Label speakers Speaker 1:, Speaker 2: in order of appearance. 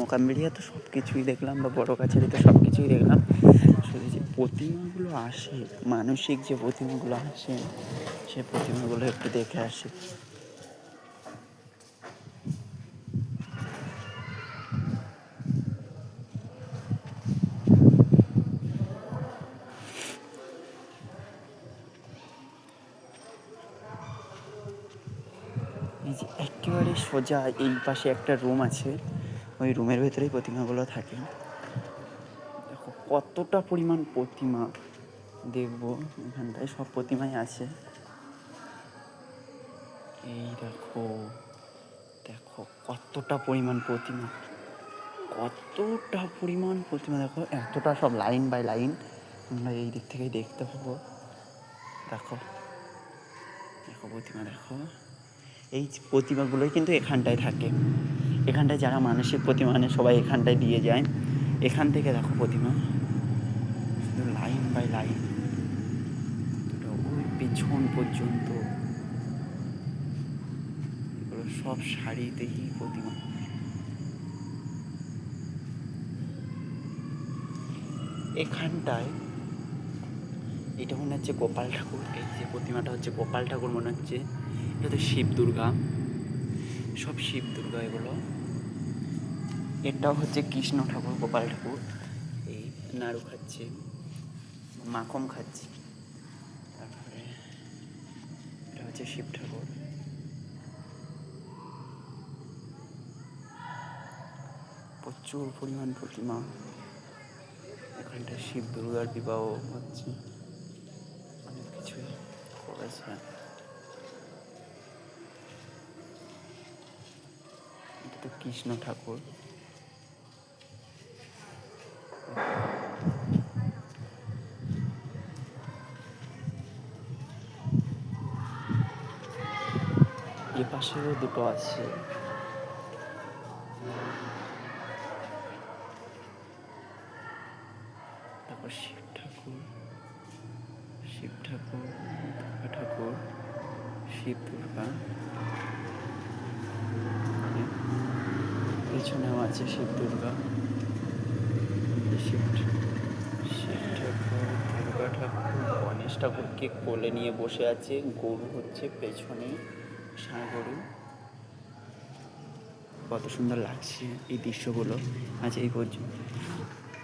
Speaker 1: মোকামবিড়িয়া তো সব কিছুই দেখলাম, বা বড় কাছারি তো সব কিছুই দেখলাম। শুধু যে প্রতিমাগুলো আসে, মানসিক যে প্রতিমাগুলো আসে, সে প্রতিমাগুলো একটু দেখে আসে। এই যে একেবারে সোজা এই পাশে একটা রুম আছে, ওই রুমের ভেতরেই প্রতিমাগুলো থাকে। দেখো কতটা পরিমাণ প্রতিমা দেখবো এখানটায়, সব প্রতিমাই আছে। এই দেখো, দেখো কতটা পরিমাণ প্রতিমা, কতটা পরিমাণ প্রতিমা দেখো, এতটা সব লাইন বাই লাইন আমরা এই দিক থেকেই দেখতে পাবো। দেখো দেখো প্রতিমা দেখো, এই প্রতিমাগুলোই কিন্তু এখানটায় থাকে। এখানটায় যারা মানসিক প্রতিমা আনে সবাই এখানটায় দিয়ে যায়। এখান থেকে দেখো প্রতিমা শুধু লাইন বাই লাইন ওই পেছন পর্যন্ত, এগুলো সব সারিতেই প্রতিমা। এখানটায় এটা মনে হচ্ছে গোপাল ঠাকুর, এই যে প্রতিমাটা হচ্ছে গোপাল ঠাকুর মনে হচ্ছে। এটা তো শিব দুর্গা, সব শিব দুর্গা এগুলো। এটাও হচ্ছে কৃষ্ণ ঠাকুর, গোপাল ঠাকুর। এই নাড়ু খাচ্ছে, মাখন খাচ্ছে। তারপরে এটা হচ্ছে শিব ঠাকুর। প্রচুর পরিমাণ প্রতিমা। এখানটায় শিব দুর্গার বিবাহ হচ্ছে, অনেক কিছুই করেছে। এটা তো কৃষ্ণ ঠাকুর। এ পাশেও দুটো আছে। তারপর শিব ঠাকুর, শিব ঠাকুর, দুর্গা ঠাকুর, শিব দুর্গা। পেছনেও আছে শিব দুর্গা, শিব শিব ঠাকুর, দুর্গা ঠাকুর, গণেশ ঠাকুরকে কোলে নিয়ে বসে আছে। গরু হচ্ছে পেছনে, ষাঁড় গরু। কত সুন্দর লাগছে এই দৃশ্যগুলো। আজ এই পর্যন্ত।